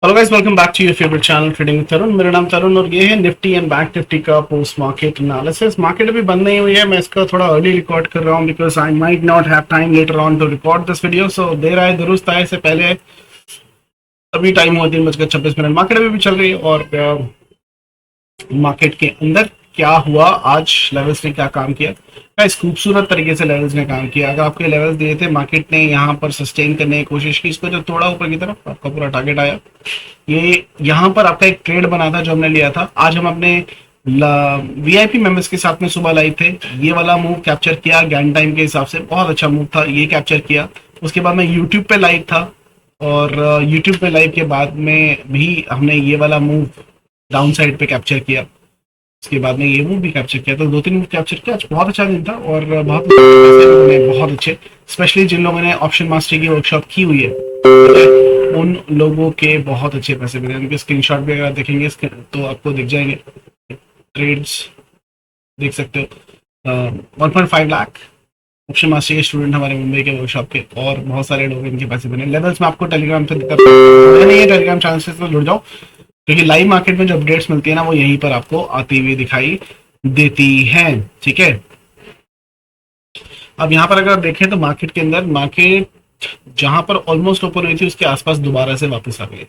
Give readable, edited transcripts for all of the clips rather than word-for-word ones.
Hello guys, welcome back to your favourite channel trading with Tarun. मेरा नाम तरुण और ये है निफ्टी एंड बैंक निफ्टी का पोस्ट मार्केट एनालिसिस। मार्केट अभी बंद नहीं हुई है, मैं इसका थोड़ा अर्ली रिकॉर्ड कर रहा हूँ because I might not have time later on to record this video. So देर आए दुरुस्त आए से पहले अभी टाइम हुआ 3:26। मार्केट अभी भी चल रही है और मार्केट के अंदर क्या हुआ आज, लेवल्स ने क्या काम किया। गाइस खूबसूरत तरीके से लेवल्स ने काम किया। अगर आपके लेवल्स दिए थे, मार्केट ने यहाँ पर सस्टेन करने की कोशिश की, इसको जो तोड़ा ऊपर की तरफ आपका पूरा टारगेट आया। ये यहाँ पर आपका एक ट्रेड बना था जो हमने लिया था। आज हम अपने वीआईपी मेंबर्स के साथ में सुबह लाइव थे। ये वाला मूव कैप्चर किया गैन टाइम के हिसाब से, बहुत अच्छा मूव था, ये कैप्चर किया। उसके बाद मैं यूट्यूब पे लाइव था और यूट्यूब पे लाइव के बाद में भी हमने ये वाला मूव डाउन साइड पे कैप्चर किया। उसके बाद में ये मूव भी कैप्चर किया, तो 2-3 मूव कैप्चर किया। आज बहुत अच्छा दिन था और बहुत बहुत अच्छे, स्पेशली जिन लोगों ने ऑप्शन मास्टरी की वर्कशॉप की हुई है उन लोगों के बहुत अच्छे पैसे मिले। उनके स्क्रीनशॉट भी अगर आप देखेंगे तो आपको दिख जाएंगे। ट्रेड्स देख सकते हो। 1.5 लाख ऑप्शन मास्टरी के स्टूडेंट हमारे मुंबई के वर्कशॉप के, और बहुत सारे लोग इनके पैसे मिले। लेवल्स में आपको टेलीग्राम पे नहीं है, टेलीग्राम चैनल से तो जुड़ जाओ, क्योंकि लाइव मार्केट में जो अपडेट्स मिलती है ना, वो यहीं पर आपको आती हुई दिखाई देती हैं। ठीक है, अब यहाँ पर अगर आप देखें तो मार्केट के अंदर, मार्केट जहां पर ऑलमोस्ट ओपन हुई थी उसके आसपास दोबारा से वापस आ गई,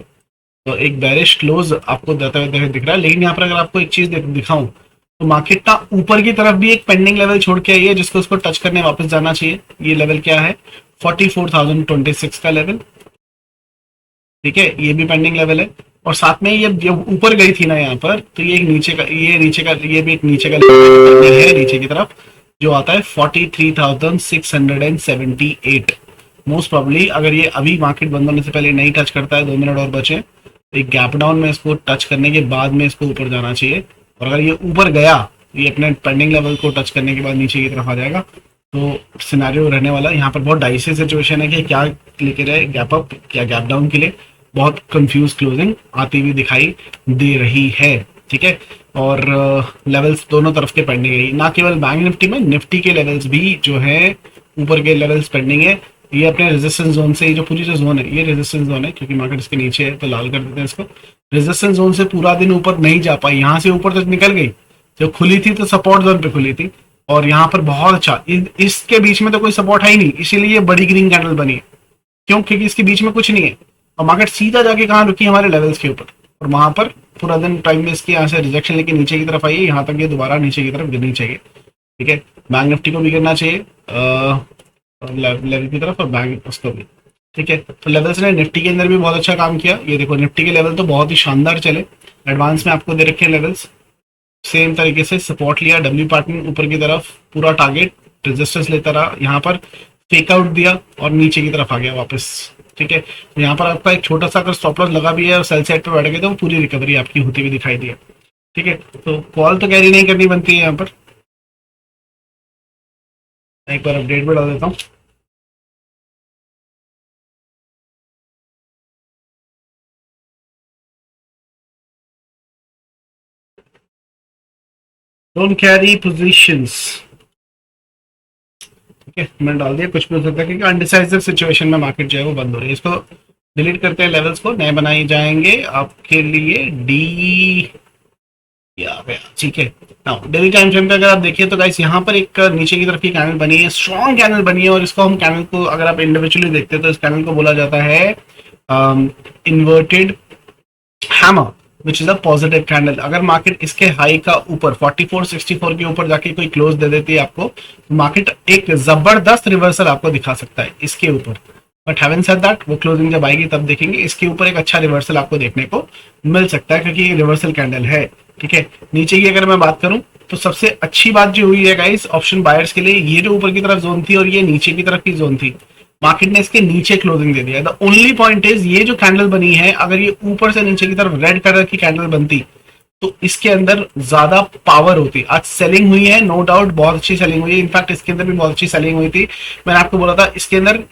तो एक बैरिश क्लोज आपको देता हुआ दिख रहा है। लेकिन यहाँ पर अगर आपको एक चीज दिखाऊं तो मार्केट का ऊपर की तरफ भी एक पेंडिंग लेवल छोड़ के आई है, जिसको उसको टच करने वापस जाना चाहिए। ये लेवल क्या है? 44,026 का लेवल। ठीक है, ये भी पेंडिंग लेवल है। और साथ में ये जब ऊपर गई थी ना यहाँ पर, तो ये एक नीचे का, ये भी एक नीचे का लेवल है नीचे की तरफ, जो आता है 43,678। मोस्ट प्रॉब्ली अगर ये अभी मार्केट बंद होने से पहले नहीं टच करता है, 2 मिनट और बचे, तो एक गैप डाउन में इसको टच करने के बाद में इसको ऊपर जाना चाहिए। और अगर ये ऊपर गया, ये अपने पेंडिंग लेवल को टच करने के बाद नीचे की तरफ आ जाएगा, तो सिनेरियो रहने वाला। यहाँ पर बहुत डाइसी सिचुएशन है कि क्या लेके रहे, गैप अप या गैप डाउन के लिए बहुत कंफ्यूज क्लोजिंग आती हुई दिखाई दे रही है। ठीक है, और लेवल्स दोनों तरफ के पेंडिंग है, ना केवल बैंक निफ्टी में, निफ्टी के लेवल्स भी जो है ऊपर के लेवल्स पेंडिंग है। ये अपने रेजिस्टेंस जोन से, ये जो पूरी जो जोन है ये रेजिस्टेंस जोन है, क्योंकि मार्केट इसके नीचे है तो लाल कर देते हैं इसको। रेजिस्टेंस जोन से पूरा दिन ऊपर नहीं जा पाई, यहाँ से ऊपर तक निकल गई। जब खुली थी तो सपोर्ट जोन पे खुली थी, और यहाँ पर बहुत अच्छा, इसके बीच में तो कोई सपोर्ट है ही नहीं, इसीलिए ये बड़ी ग्रीन कैंडल बनी है। क्यों? क्योंकि इसके बीच में कुछ नहीं है, और मार्केट सीधा जाके कहाँ रुकी? हमारे लेवल्स के ऊपर, और वहां पर पूरा दिन टाइम वेस्ट किया। यहाँ से रिजेक्शन लेके नीचे की तरफ आई है, यहाँ तक ये दोबारा नीचे की तरफ गिरनी चाहिए। ठीक है, बैंक निफ्टी को भी गिरना चाहिए लेवल की तरफ, और बैंक उसको भी। ठीक है, तो लेवल्स ने निफ्टी के अंदर भी बहुत अच्छा काम किया। ये देखो, निफ्टी के लेवल तो बहुत ही शानदार चले। एडवांस में आपको दे रखे लेवल्स, सेम तरीके से सपोर्ट लिया, डब्ल्यू पैटर्न ऊपर की तरफ, पूरा टारगेट रेजिस्टेंस लेता रहा, यहाँ पर फेक आउट दिया और नीचे की तरफ आ गया वापस। ठीक है, तो यहाँ पर आपका एक छोटा सा अगर स्टॉप लॉस लगा भी है और सेल साइड पे बैठ गए, तो पूरी रिकवरी आपकी होती हुई दिखाई दी है। ठीक है, तो कॉल तो कैरी नहीं करनी बनती है। यहाँ पर एक बार अपडेट भी डाल देता हूँ। Don't carry positions. ठीक है, मैंने डाल दिया। कुछ भी हो सकता है क्योंकि अनडिसाइसिव सिचुएशन में मार्केट जो है वो बंद हो रही है। इसको डिलीट करते हैं, लेवल्स को नए बनाए जाएंगे आपके लिए। डी आ गया। ठीक है, नाउ डेली टाइम फ्रेम पे अगर आप देखिए तो गाइस, यहाँ पर एक नीचे की तरफ की कैंडल बनी है, स्ट्रॉन्ग कैंडल बनी है, और इसको हम कैंडल को अगर आप इंडिविजुअली देखते हैं तो इस कैंडल को बोला जाता है inverted hammer, which is a positive candle. अगर मार्केट इसके हाई का ऊपर 4464 के ऊपर जाके कोई क्लोज दे देती है आपको, तो मार्केट एक जबरदस्त रिवर्सल आपको दिखा सकता है इसके ऊपर। बट हैविंग सेड दैट, वो क्लोजिंग जब आएगी तब देखेंगे। इसके ऊपर एक अच्छा रिवर्सल आपको देखने को मिल सकता है, क्योंकि ये रिवर्सल कैंडल है। ठीक है, नीचे की अगर मैं बात करूं तो सबसे अच्छी बात जो हुई है गाइस ऑप्शन बायर्स के लिए, ये जो ऊपर की तरफ जोन थी और ये नीचे की तरफ की जोन थी, मार्केट ने इसके नीचे क्लोजिंग दे दिया। द ओनली पॉइंट इज, ये जो कैंडल बनी है, अगर ये ऊपर से नीचे की तरफ रेड कलर की कैंडल बनती तो इसके अंदर ज्यादा पावर होती। आज सेलिंग हुई है, नो डाउट बहुत अच्छी सेलिंग हुई है। इनफैक्ट इसके अंदर भी बहुत अच्छी सेलिंग हुई थी। मैंने आपको बोला था इसके अंदर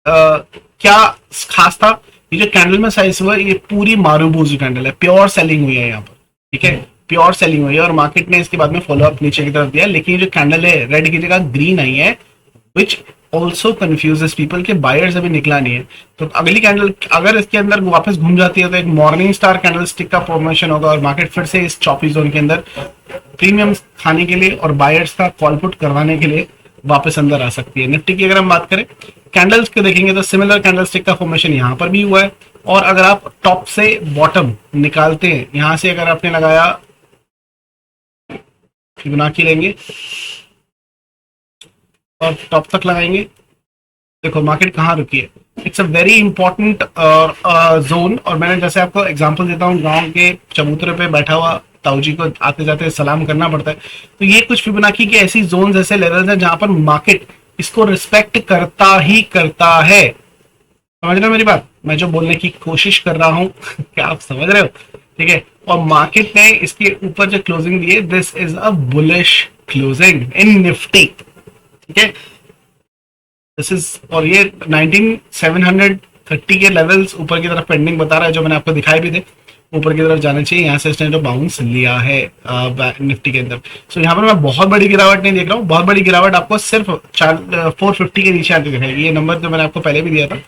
क्या खास था। ये जो कैंडल में साइज हुआ है, ये पूरी मारूबूजी कैंडल है, प्योर सेलिंग हुई है यहाँ पर। ठीक है, प्योर सेलिंग हुई है, और मार्केट ने इसके बाद में फॉलो अप नीचे की तरफ दिया। लेकिन जो कैंडल है, रेड की जगह ग्रीन आई है, विच ऑल्सो कंफ्यूजेस पीपल के बायर्स अभी निकला नहीं है। तो अगली कैंडल अगर इसके अंदर वापस घूम जाती है तो एक मॉर्निंग स्टार कैंडल स्टिक का फॉर्मेशन होगा और मार्केट फिर से इस चॉपी जोन के अंदर प्रीमियम खाने के लिए और बायर्स का कॉल पुट करवाने के लिए वापस अंदर आ सकती है। निफ्टी की अगर हम बात करें कैंडल्स को देखेंगे तो सिमिलर कैंडल स्टिक का फॉर्मेशन यहाँ पर भी हुआ है। और अगर आप टॉप से बॉटम निकालते हैं, यहां से अगर आपने लगाया फिबोनाची लेंगे और टॉप तक लगाएंगे, देखो मार्केट कहाँ रुकी है। It's a very important zone. और मैंने जैसे आपको एग्जांपल देता हूँ, गांव के चबूतरे पे बैठा हुआ ताऊ जी को आते जाते सलाम करना पड़ता है। तो ये कुछ फिबोनाची की ऐसी जोन ऐसे लेवल्स हैं जहां पर मार्केट इसको रिस्पेक्ट करता ही करता है। समझ रहे हो मेरी बात, मैं जो बोलने की कोशिश कर रहा हूं क्या आप समझ रहे हो? ठीक है। और मार्केट ने इसके ऊपर जो क्लोजिंग दी है, this is a bullish closing in Nifty. ठीक है, दिस इज, और ये 19730 के लेवल्स ऊपर की तरफ पेंडिंग बता रहा है, जो मैंने आपको दिखाए भी थे ऊपर की तरफ जाना चाहिए। यहाँ से इसने जो बाउंस लिया है निफ्टी के अंदर। सो यहाँ पर मैं बहुत बड़ी गिरावट नहीं देख रहा हूँ। बहुत बड़ी गिरावट आपको सिर्फ 450 के नीचे आके दिखाएगी। ये नंबर जो मैंने आपको पहले भी दिया था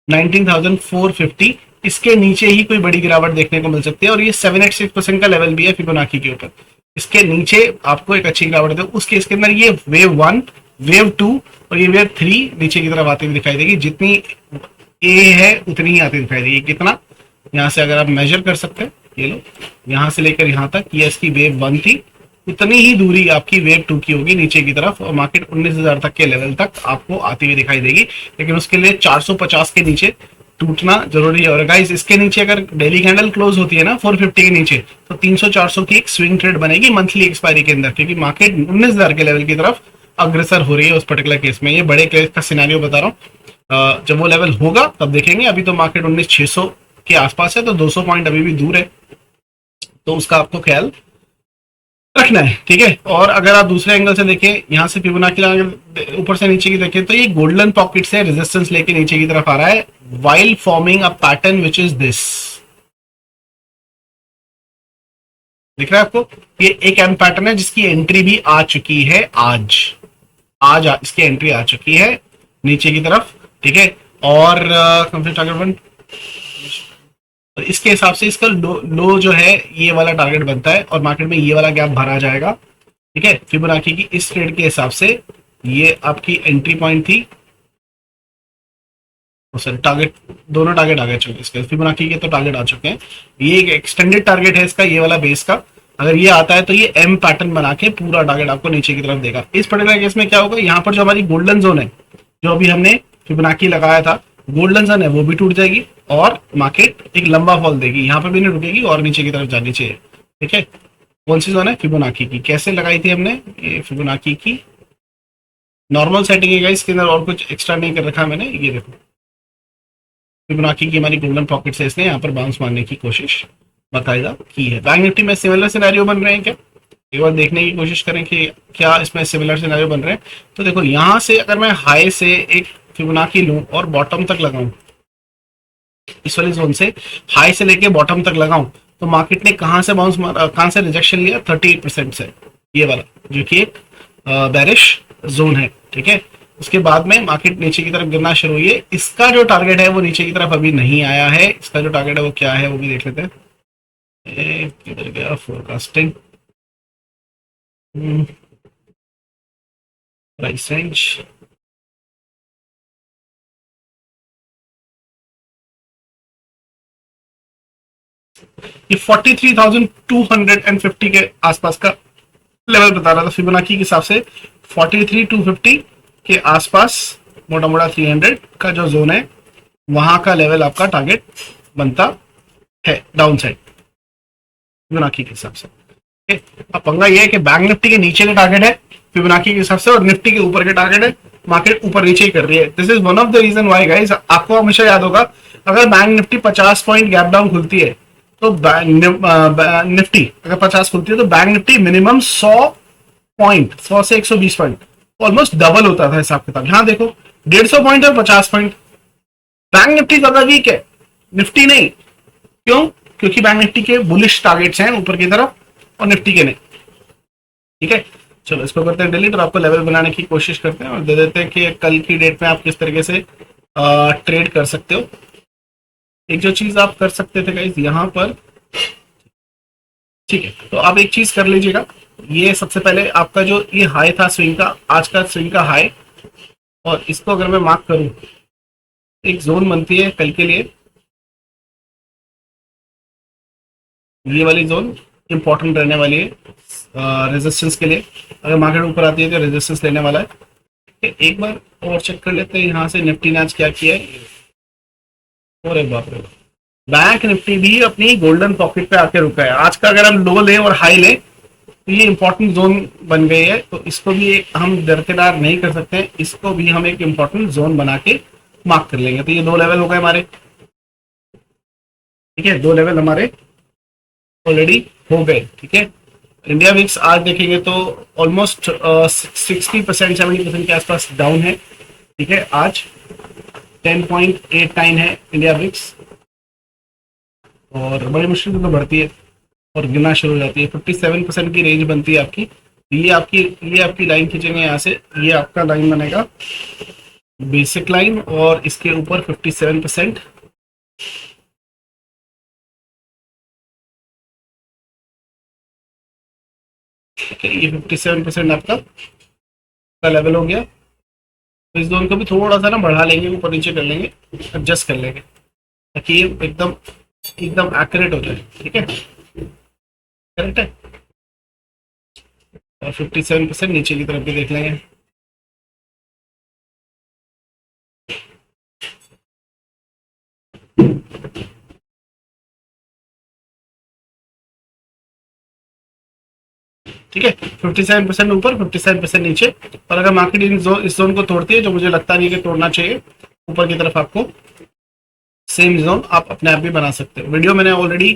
19,450, इसके नीचे ही कोई बड़ी गिरावट देखने को मिल सकती है। और ये 786% का लेवल भी है फिबोनाची के ऊपर। इसके नीचे आपको एक अच्छी गिरावट है। उस केस के अंदर ये वेव 1, वेव 2 और ये वेव 3 नीचे की तरफ आती हुई दिखाई देगी। जितनी ए है उतनी ही आती दिखाई देगी। कितना, यहाँ से अगर आप मेजर कर सकते हैं, ये लो यहाँ से लेकर यहाँ तक, ये इसकी वेव 1 थी, उतनी ही दूरी आपकी वेव 2 की होगी नीचे की तरफ। और मार्केट 19,000 तक के लेवल तक आपको आती हुई दिखाई देगी। लेकिन उसके लिए 450 के नीचे टूटना जरूरी है। और गाइस इसके नीचे अगर डेली कैंडल क्लोज होती है ना 450 के नीचे, तो 300-400 की एक स्विंग ट्रेड बनेगी मंथली एक्सपायरी के अंदर, क्योंकि मार्केट 19,000 के लेवल की तरफ अग्रसर हो रही है उस पर्टिकुलर केस में। ये बड़े केस का सिनेरियो बता रहा हूँ। जब वो लेवल होगा तब देखेंगे। अभी तो मार्केट 19,600 के आसपास है, तो 200 पॉइंट अभी भी दूर है, तो उसका आपको ख्याल रखना है। ठीक है। और अगर आप दूसरे एंगल से देखें, यहाँ से फिबोनाची ऊपर से नीचे की देखें, तो ये गोल्डन पॉकेट से रेजिस्टेंस लेके नीचे की तरफ आ रहा है, while forming a pattern which is this. दिख रहा है आपको? ये एक एम पैटर्न है जिसकी एंट्री भी आ चुकी है आज इसकी एंट्री आ चुकी है नीचे की तरफ। ठीक है। और कंप्लीट टारगेट वन, तो इसके हिसाब से इसका लो जो है ये वाला टारगेट बनता है और मार्केट में ये वाला गैप भरा जाएगा। ठीक है। फिबोनाची की इस ट्रेड के हिसाब से ये आपकी एंट्री पॉइंट थी। सर टारगेट, दोनों टारगेट आ गए चुके इसके, फिबोनाची के तो टारगेट आ चुके हैं। ये एक एक्सटेंडेड टारगेट है इसका, ये वाला बेस का। अगर ये आता है तो ये एम पैटर्न बना के पूरा टारगेट आपको नीचे की तरफ देगा। इस पर्टिकुलर केस में क्या होगा, यहाँ पर जो हमारी गोल्डन जोन है, जो अभी हमने फिबोनाची लगाया था, गोल्डन जोन है, वो भी टूट जाएगी और मार्केट एक लंबा फॉल देगी। यहाँ पर भी नहीं रुकेगी और नीचे की तरफ जानी चाहिए। ठीक है। कौन सी जोन है? फिबोनाची की। कैसे लगाई थी हमने? ये फिबोनाची की नॉर्मल सेटिंग है गाइस, इसके अंदर और कुछ एक्स्ट्रा नहीं कर रखा मैंने। ये देखो फिबोनाची की हमारी गोल्डन पॉकेट से इसने यहाँ पर बाउंस मारने की कोशिश बाकायदा की है। बैंक निफ्टी में सिमिलर सिनेरियो बन रहे हैं क्या? एक बार देखने की कोशिश करें कि क्या इसमें सिमिलर सिनेरियो बन रहे हैं। तो देखो यहाँ से अगर मैं हाई से एक फिबोनाची लूं और बॉटम तक लगाऊं, इस वाली जोन से हाई से लेके बॉटम तक लगाऊं, तो मार्केट ने कहां से बाउंस कहां से रिजेक्शन लिया? 38% से, ये वाला जो कि एक बेरिश जोन है। ठीक है। उसके बाद में मार्केट नीचे की तरफ गिरना शुरू हुई है। इसका जो टारगेट है वो नीचे की तरफ अभी नहीं आया है। इसका जो टारगेट है वो क्या है वो भी देख लेते हैं। किधर गया फोरकास्टिंग, प्राइस रेंज, ये 43,250 के आसपास का लेवल बता रहा था फिबोनाची के हिसाब से। 43,250 के आसपास मोटा मोटा 300 का जो जोन है, वहां का लेवल आपका टारगेट बनता है डाउन साइड फिबोनाची के हिसाब से। अब पंगा ये है कि बैंक निफ्टी के नीचे का टारगेट है फिबोनाची के हिसाब से और निफ्टी के ऊपर के टारगेट है। मार्केट ऊपर नीचे ही कर रही है। This is one of the reason why guys, आपको हमेशा याद होगा, अगर bank Nifty 50 point gap down खुलती है तो निफ्टी अगर 50 खुलती है तो बैंक निफ्टी मिनिमम 100 पॉइंट, 100 से 120 पॉइंट, ऑलमोस्ट डबल होता था हिसाब किताब। यहाँ देखो 150 पॉइंट और 50 पॉइंट। बैंक निफ्टी ज्यादा वीक है, निफ्टी नहीं। क्यों? क्योंकि बैंक निफ्टी के बुलिश टारगेट्स हैं ऊपर की तरफ और निफ्टी के नहीं। ठीक है। चलो इसको करते हैं डिलीट और आपको लेवल बनाने की कोशिश करते हैं और दे देते हैं कि कल की डेट में आप किस तरीके से ट्रेड कर सकते हो। एक जो चीज आप कर सकते थे गाइस यहाँ पर, ठीक है, तो आप एक चीज कर लीजिएगा। ये सबसे पहले आपका जो ये हाई था स्विंग का, आज का स्विंग का हाई, और इसको अगर मैं मार्क करूं, एक जोन बनती है कल के लिए, ये वाली जोन इंपॉर्टेंट रहने वाली है रेजिस्टेंस के लिए। अगर मार्केट ऊपर आती है तो रेजिस्टेंस लेने वाला है। एक बार और चेक कर लेते हैं यहाँ से निफ्टी ने आज क्या किया है। और एक बात, बैंक निफ्टी भी अपनी गोल्डन पॉकेट पे आके रुका है। आज का अगर हम लो लें और हाई लें तो ये इंपॉर्टेंट जोन बन गई है, तो इसको भी एक हम दरकिनार नहीं कर सकते, इसको भी हम एक इंपॉर्टेंट जोन बना के मार्क कर लेंगे। तो ये दो लेवल हो गए हमारे, ठीक है, दो लेवल हमारे ऑलरेडी हो गए, ठीक है। इंडिया विक्स आज देखेंगे तो ऑलमोस्ट 60% 70% के आसपास डाउन है, ठीक है। आज 10.89 है इंडिया विक्स, और बड़ी मुश्किल से तो बढ़ती है और गिरना शुरू हो जाती है। 57% की रेंज बनती है आपकी। ये आपकी लाइन खींचेंगे यहाँ से, ये आपका लाइन बनेगा बेसिक लाइन, और इसके ऊपर 57%, ठीक है। ये 57% आपका का लेवल हो गया। तो इस जोन को भी थोड़ा सा ना बढ़ा लेंगे, ऊपर नीचे कर लेंगे, एडजस्ट कर लेंगे, ताकि ये एकदम एकदम एक्यूरेट हो जाए, ठीक है। करेक्ट है। और 57% नीचे की तरफ भी देख लेंगे। ठीक है, 57% ऊपर 57% नीचे। और अगर मार्केट इस जोन को तोड़ती है, जो मुझे लगता नहीं है कि तोड़ना चाहिए, ऊपर की तरफ आपको सेम जोन आप अपने आप भी बना सकते हो। वीडियो मैंने ऑलरेडी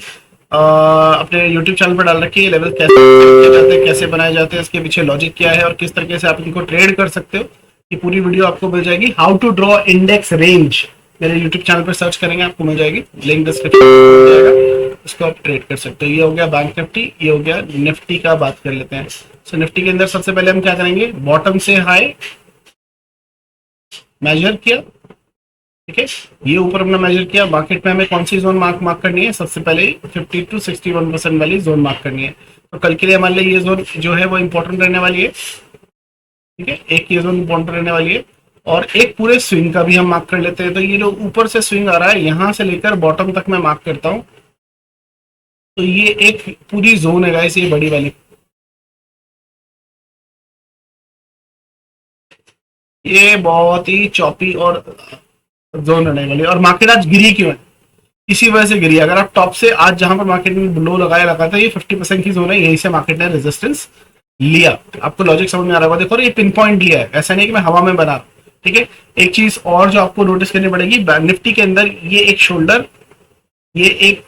अपने यूट्यूब चैनल पर डाल रखी है, लेवल कैसे किए जाते हैं, कैसे बनाए जाते हैं, इसके पीछे लॉजिक क्या है और किस तरीके से आप इनको ट्रेड कर सकते हो, ये पूरी वीडियो आपको मिल जाएगी। How to draw index range मेरे यूट्यूब चैनल पर सर्च करेंगे, आपको मिल जाएगी, लिंक डिस्क्रिप्शन में मिल जाएगा, इसको आप ट्रेड कर सकते हो। ये हो गया बैंक निफ्टी, ये हो गया निफ्टी का बात कर लेते हैं। सो निफ्टी के अंदर सबसे पहले हम क्या करेंगे, बॉटम से हाई मेजर किया, ठीक है। ये ऊपर हमने मेजर किया, मार्केट में हमें कौन सी जोन मार्क करनी है, सबसे पहले 50 to 61% वाली जोन मार्क करनी है। तो कल के लिए हमारे लिए ये जोन जो है वो इंपॉर्टेंट रहने वाली है, ठीक है। एक ये जोन इंपॉर्टेंट रहने वाली है, और एक पूरे स्विंग का भी हम मार्क कर लेते हैं। तो ये जो ऊपर से स्विंग आ रहा है, यहां से लेकर बॉटम तक मैं मार्क करता हूं, तो ये एक पूरी जोन है गाइस, ये बड़ी वाली, ये बहुत ही चौपी और जोन रहने वाली। और मार्केट आज गिरी क्यों है, इसी वजह से गिरी। अगर आप टॉप से आज जहां पर मार्केट में लो लगाया लगा था, ये 50% की जोन है, यहीं से मार्केट ने रेजिस्टेंस लिया। आपको लॉजिक समझ में आ रहा होगा। देखो ये पिन पॉइंट लिया है, ऐसा नहीं कि मैं हवा में बना, ठीक है। एक चीज और जो आपको नोटिस करनी पड़ेगी, निफ्टी के अंदर ये एक शोल्डर, ये एक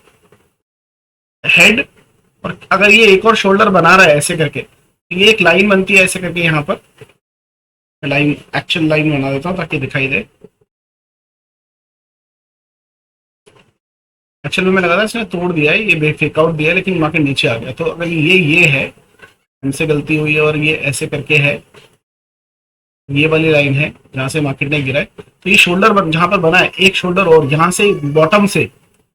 हेड, और अगर ये एक और शोल्डर बना रहा है ऐसे करके, ये एक लाइन बनती है ऐसे करके। यहाँ पर लाइन, एक्चुअल लाइन बना देता हूँ ताकि दिखाई दे। एक्चुअल में लगा था इसने तोड़ दिया है, ये फेक आउट दिया है, लेकिन मार्केट नीचे आ गया। तो अगर ये है, हमसे गलती हुई है, और ये ऐसे करके है, ये वाली लाइन है जहां से मार्केट ने गिरा है, तो ये शोल्डर जहां पर बना है, एक शोल्डर, और यहाँ से बॉटम से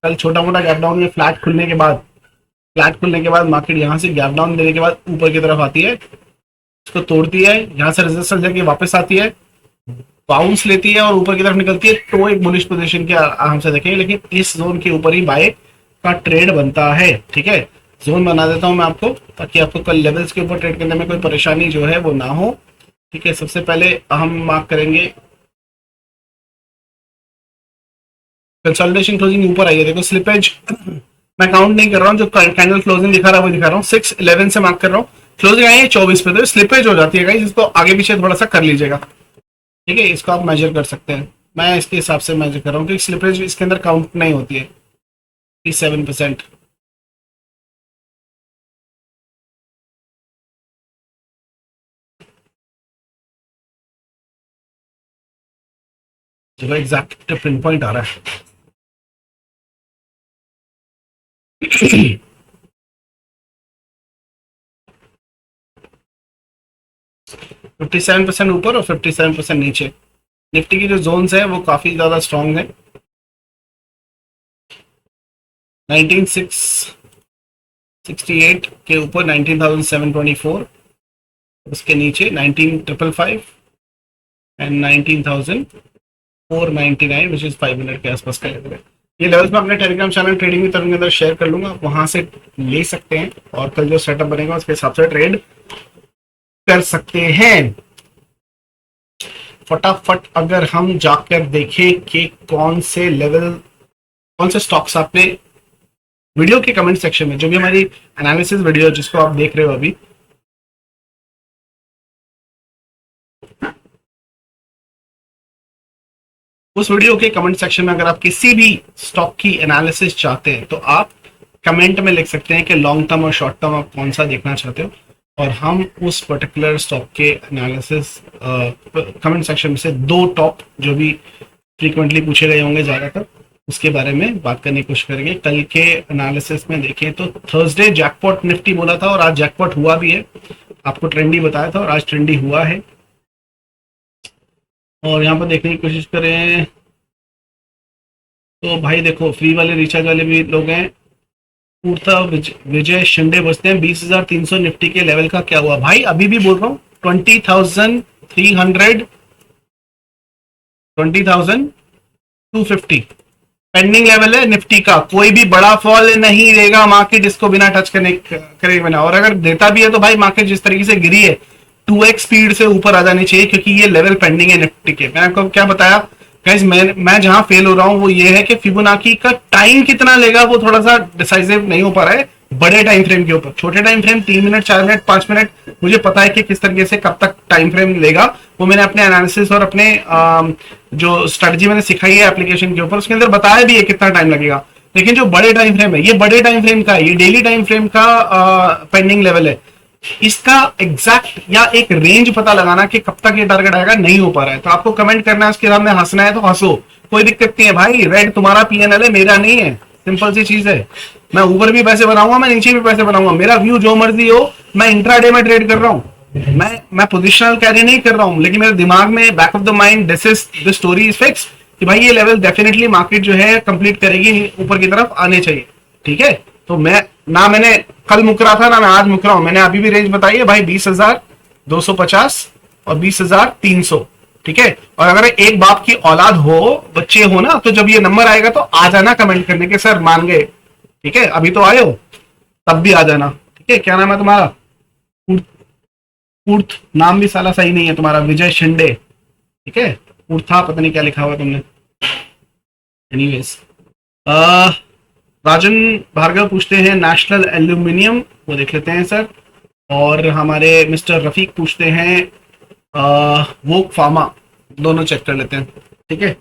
कल छोटा मोटा गैप डाउन में फ्लैट खुलने के बाद मार्केट यहाँ से गैप डाउन देने के बाद ऊपर की तरफ आती है, इसको तोड़ती है, यहाँ से रेजिस्टेंस लेके वापस आती है, बाउंस लेती है और ऊपर की तरफ निकलती है, तो एक बुलिश पोजीशन के आराम से देखेंगे। लेकिन इस जोन के ऊपर ही बाय का ट्रेड बनता है, ठीक है। जोन बना देता हूं मैं आपको, ताकि आपको कल लेवल्स के ऊपर ट्रेड करने में कोई परेशानी जो है वो ना हो, ठीक है। सबसे पहले हम मार्क करेंगे कंसोलिडेशन क्लोजिंग, ऊपर आई है, देखो स्लिपेज मैं काउंट नहीं कर रहा हूँ, जो कैंडल क्लोजिंग दिखा रहा है वो दिखा रहा हूँ। 6:11 से मार्क कर रहा हूँ, क्लोजिंग आई है 24 पे, तो स्लिपेज हो जाती है गाइस, इसको आगे पीछे थोड़ा सा कर लीजिएगा, ठीक है। इसको आप मेजर कर सकते हैं, मैं इसके हिसाब से मेजर कर रहा हूँ, क्योंकि स्लिपेज इसके अंदर काउंट नहीं होती है। 7%, चलो एग्जैक्ट पिन पॉइंट आ रहा है। 57% ऊपर और 57% नीचे। निफ्टी की जो जोन्स है वो काफी ज्यादा स्ट्रांग है। 19668 के ऊपर 19724, उसके नीचे 19555 एंड 19499 विच इज 5 मिनट के आसपास का लेवल है। ये लेवल्स मैं अपने टेलीग्राम चैनल ट्रेडिंग की तरफ के अंदर शेयर कर लूंगा, वहां से ले सकते हैं और कल जो सेटअप बनेगा उसके हिसाब से ट्रेड कर सकते हैं। फटाफट अगर हम जाकर देखें कि कौन से लेवल, कौन से स्टॉक्स आपने वीडियो के कमेंट सेक्शन में, जो भी हमारी एनालिसिस वीडियो जिसको आप देख रहे हो अभी, उस वीडियो के कमेंट सेक्शन में अगर आप किसी भी स्टॉक की एनालिसिस चाहते हैं तो आप कमेंट में लिख सकते हैं कि लॉन्ग टर्म और शॉर्ट टर्म आप कौन सा देखना चाहते हो, और हम उस पर्टिकुलर स्टॉक के एनालिसिस कमेंट सेक्शन में से 2 टॉप जो भी फ्रीक्वेंटली पूछे गए होंगे ज़्यादातर उसके बारे में बात करने की कोशिश करेंगे। कल के एनालिसिस में देखें तो थर्सडे जैकपॉट निफ्टी बोला था और आज जैकपॉट हुआ भी है, आपको ट्रेंडी बताया था और आज ट्रेंडी हुआ है। और यहाँ पर देखने की कोशिश करें तो भाई देखो फ्री वाले रिचार्ज वाले भी लोग हैं। पूर्ता विजय शिंदे बचते हैं 20,300 निफ्टी के लेवल का क्या हुआ? भाई अभी भी बोल रहा हूँ 20,300 20,250 पेंडिंग लेवल है निफ्टी का। कोई भी बड़ा फॉल नहीं देगा मार्केट इसको बिना टच करे बिना, और अगर देता भी है तो भाई मार्केट जिस तरीके से गिरी है 2x स्पीड से ऊपर आ जानी चाहिए, क्योंकि ये लेवल पेंडिंग है निफ्टी के। मैंने आपको क्या बताया गाइस, मैं जहां फेल हो रहा हूं वो ये है कि फिबोनाची का टाइम कितना लेगा वो थोड़ा सा डिसाइसिव नहीं हो पा रहा है बड़े टाइम फ्रेम के ऊपर। छोटे time frame 3 minute 4 minute 5 minute मुझे पता है कि किस तरीके से कब तक टाइम फ्रेम लेगा, वो मैंने अपने एनालिसिस और अपने जो स्ट्रेटजी मैंने सिखाई है एप्लीकेशन के ऊपर उसके अंदर बताया भी है कितना टाइम लगेगा। लेकिन जो बड़े टाइम फ्रेम है, ये बड़े टाइम फ्रेम का, ये डेली टाइम फ्रेम का पेंडिंग लेवल है। इसका एग्जैक्ट या एक रेंज पता लगाना कि कब तक ये टारगेट आएगा नहीं हो पा रहा है। तो आपको कमेंट करना है, उसके सामने हंसना है तो हंसो, कोई दिक्कत नहीं है भाई। रेड तुम्हारा पीएनएल है, मेरा नहीं है, सिंपल सी चीज है। मैं ऊपर भी पैसे बनाऊंगा, मैं नीचे भी पैसे बनाऊंगा, मेरा व्यू जो मर्जी हो। मैं इंट्राडे में ट्रेड कर रहा हूं, मैं पोजिशनल कैरी नहीं कर रहा हूं, लेकिन मेरे दिमाग में back of the mind this story is fix कि भाई ये लेवल डेफिनेटली मार्केट जो है कंप्लीट करेगी, ऊपर की तरफ आने चाहिए। ठीक है, तो मैंने कल मुकरा था ना मैं आज मुकरा हूं। मैंने अभी भी रेंज बताई है भाई 20,250 और 20,300। ठीक है, और अगर एक बाप की औलाद हो, बच्चे हो ना, तो जब ये नंबर आएगा तो आ जाना कमेंट करने के सर मान गए। ठीक है, अभी तो आए हो तब भी आ जाना। ठीक है, क्या नाम है तुम्हारा? उर्थ नाम भी साला सही नहीं है तुम्हारा, विजय शिंदे। ठीक है, उर्था पता नहीं क्या लिखा हुआ तुमने। एनीवेज, राजन भार्गव पूछते हैं नेशनल एल्यूमिनियम, वो देख लेते हैं सर। और हमारे मिस्टर रफीक पूछते हैं वोक फार्मा, दोनों चेक कर लेते हैं। ठीक है,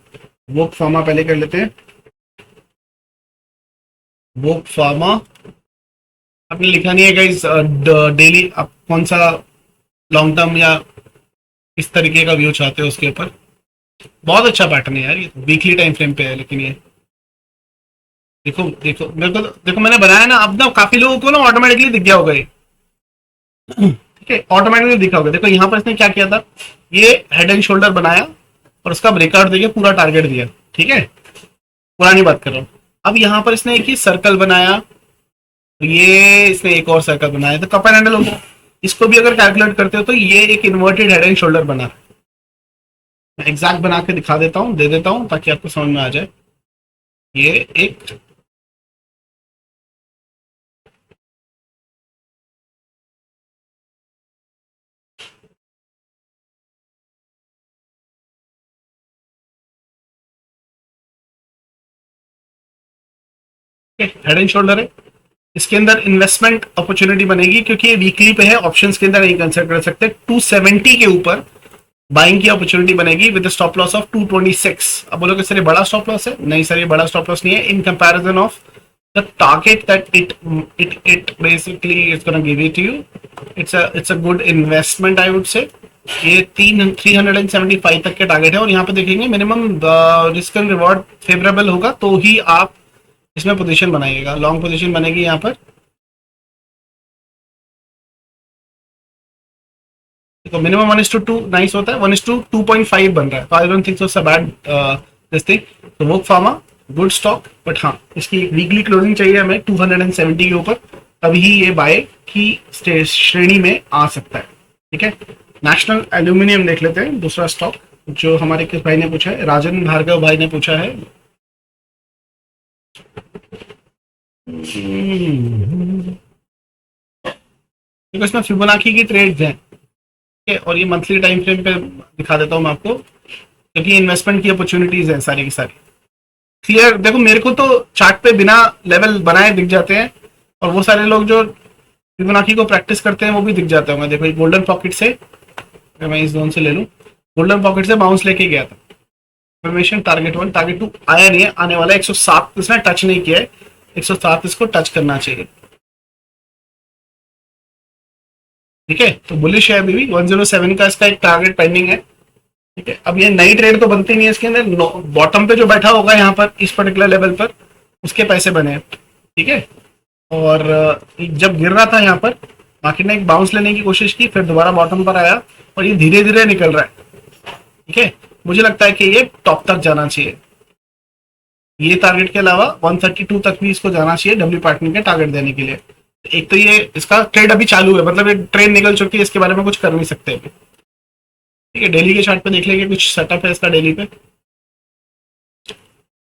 वोक फार्मा पहले कर लेते हैं। वोक फार्मा आपने लिखा नहीं है गाइस, डेली आप कौन सा लॉन्ग टर्म या इस तरीके का व्यू चाहते हो उसके ऊपर। बहुत अच्छा पैटर्न है यार, ये वीकली टाइम फ्रेम पे है, लेकिन ये देखो देखो मेरे को देखो मैंने बनाया ना, अब ना काफी लोगों को ना ऑटोमेटिकली दिख गया होगा ये। ठीक है, ऑटोमेटिकली दिखा होगा। देखो यहाँ पर इसने क्या किया था, ये हेड एंड शोल्डर बनाया और उसका ब्रेकआउट देके पूरा टारगेट दिया। ठीक है, पुरानी बात कर रहा हूँ। अब यहाँ पर इसने एक ही सर्कल बनाया, तो ये इसने एक और सर्कल बनाया, तो कप एंड हैंडल हो गया। इसको भी अगर कैलकुलेट करते हो तो ये एक इन्वर्टेड हेड एंड शोल्डर बना। मैं एग्जैक्ट बना के दिखा देता हूँ, दे देता हूँ ताकि आपको समझ में आ जाए। ये एक हेड एंड शोल्डर है, इसके अंदर इन्वेस्टमेंट अपॉर्चुनिटी बनेगी क्योंकि ये वीकली पे है, ऑप्शंस के अंदर नहीं कंसिडर कर सकते। 270 के ऊपर बाइंग की अपॉर्चुनिटी बनेगी विद स्टॉप लॉस ऑफ 226। अब बोलोगे सर ये बड़ा स्टॉप लॉस है? नहीं सर, ये बड़ा स्टॉप लॉस नहीं है in comparison of the target that it basically is gonna give it to you. It's a good investment I would say. ये 375 तक के टारगेट है, और यहाँ पे देखेंगे minimum risk and reward favourable होगा तो ही आप इसमें पोजीशन बनाइएगा। लॉन्ग पोजीशन बनेगी यहाँ पर। देखो मिनिमम 1:2 नाइस होता है, 1:2.5 बन रहा है, तो I don't think so bad this thing. तो वो फार्मा गुड स्टॉक, बट हाँ इसकी वीकली क्लोजिंग चाहिए हमें 270 के ऊपर, तभी ये बाय की श्रेणी में आ सकता है। ठीक है, नेशनल एल्यूमिनियम देख लेते हैं, दूसरा स्टॉक जो हमारे किस भाई ने पूछा है, राजन भार्गव भाई ने पूछा है। देखो इसमें फिबोनाची की ट्रेड्स हैं, ठीक है, और ये मंथली टाइम फ्रेम पे दिखा देता हूँ मैं आपको, क्योंकि इन्वेस्टमेंट की अपॉर्चुनिटीज है सारी की सारी। क्लियर, देखो मेरे को तो चार्ट पे बिना लेवल बनाए दिख जाते हैं, और वो सारे लोग जो फिबोनाची को प्रैक्टिस करते हैं वो भी दिख जाते होंगे। देखो गोल्डन पॉकेट से, अगर मैं इस जोन से ले लूँ, गोल्डन पॉकेट से बाउंस लेके गया था, फॉर्मेशन टारगेट 1 टारगेट 2 आया नहीं है, आने वाला 107 इसने टच नहीं किया है, 107 इसको टच करना चाहिए। ठीक है, तो बुलिश है अभी भी, 107 का इसका एक टारगेट पेंडिंग है। ठीक है, अब ये नई ट्रेड तो बनती नहीं है इसके अंदर, बॉटम पे जो बैठा होगा यहाँ पर इस पर्टिकुलर लेवल पर उसके पैसे बने हैं। ठीक है, और जब गिर रहा था यहाँ पर मार्केट ने एक बाउंस लेने की कोशिश की, फिर दोबारा बॉटम पर आया और ये धीरे धीरे निकल रहा है। ठीक है, मुझे लगता है कि ये टॉप तक जाना चाहिए, ये टारगेट के अलावा 132 तक भी इसको जाना चाहिए डब्ल्यू पार्टनर के टारगेट देने के लिए। एक तो ये इसका ट्रेड अभी चालू है, मतलब ये ट्रेन निकल चुकी है, इसके बारे में कुछ कर नहीं सकते अभी। ठीक है, डेली के चार्ट पे देख लेंगे, कुछ सेटअप है इसका डेली पे?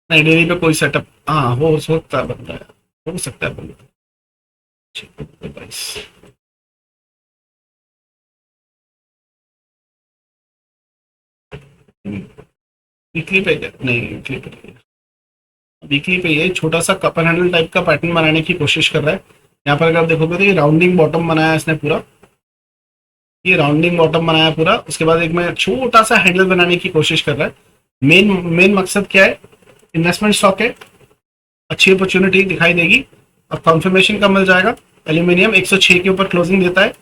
नहीं, डेली पे कोई सेटअप, हाँ हो सकता है बन रहा है, हो सकता है बन रहा है। 22 वीकली पे नहीं, वीकली पे ये छोटा सा कपर हैंडल टाइप का पैटर्न बनाने की कोशिश कर रहा है। यहाँ पर अगर आप देखोगे तो ये राउंडिंग बॉटम बनाया इसने पूरा, ये राउंडिंग बॉटम बनाया पूरा, उसके बाद एक में छोटा सा हैंडल बनाने की कोशिश कर रहा है। मेन मकसद क्या है, इन्वेस्टमेंट स्टॉक है, अच्छी अपॉर्चुनिटी दिखाई देगी। अब कंफर्मेशन कब मिल जाएगा, एल्यूमिनियम 106 के ऊपर क्लोजिंग देता है,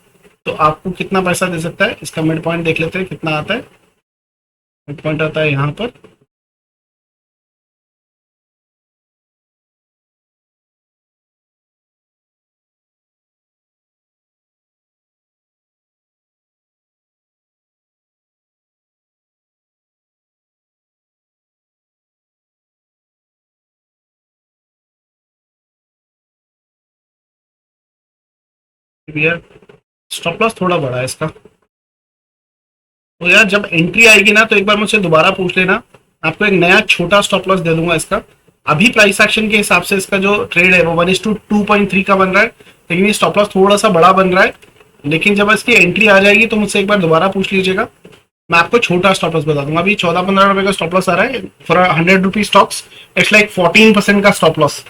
तो आपको कितना पैसा दे सकता है, इसका मिड पॉइंट देख लेते हैं कितना आता है। मिड पॉइंट आता है यहाँ पर, स्टॉप लॉस थोड़ा बड़ा है इसका, तो यार जब एंट्री आएगी ना तो एक बार मुझसे दोबारा पूछ लेना, आपको एक नया छोटा स्टॉप लॉस दे दूंगा इसका। अभी प्राइस एक्शन के हिसाब से इसका जो ट्रेड है वो 1:2.3 का बन रहा है, लेकिन ये स्टॉप लॉस थोड़ा सा बड़ा बन रहा है। लेकिन जब इसकी एंट्री आ जाएगी तो मुझसे एक बार दोबारा पूछ लीजिएगा, मैं आपको छोटा स्टॉप लॉस बता दूंगा। अभी 14-15 रुपए का स्टॉप लॉस आ रहा है for 100 rupees stocks, it's like 14% का स्टॉप लॉस,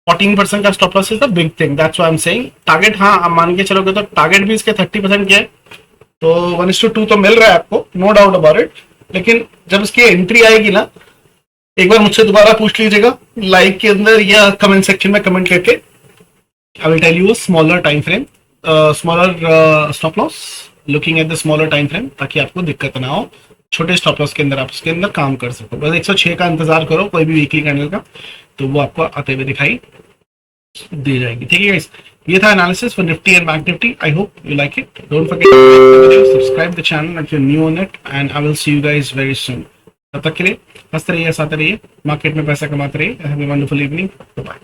14% का stop loss is the big thing, that's why I am saying. Target हाँ आप मान के चलोगे तो टारगेट भी इसके 30% के है, तो 1:2 तो मिल रहा है आपको, नो डाउट अबाउट इट। लेकिन जब इसकी एंट्री आएगी ना, एक बार मुझसे दोबारा पूछ लीजिएगा लाइक के अंदर या कमेंट सेक्शन में कमेंट करके, I will tell you smaller time frame, smaller stop loss, looking at the smaller time frame, ताकि आपको दिक्कत ना हो, छोटे स्टॉप लॉस के अंदर आप उसके अंदर काम कर सको। बस 106 का इंतजार करो कोई भी वीकली कैंडल का, तो वो आपको आते हुए दिखाई दी जाएगी। ठीक है गाइस, ये था analysis for Nifty and bank Nifty. I hope you like it, don't forget to like the video, subscribe the channel if you are new on it, and I will see you guys very soon. तब तक के लिए हंसते रहिए, हंसाते रहिए, market में पैसा कमाते रहिए। Have a wonderful evening, bye.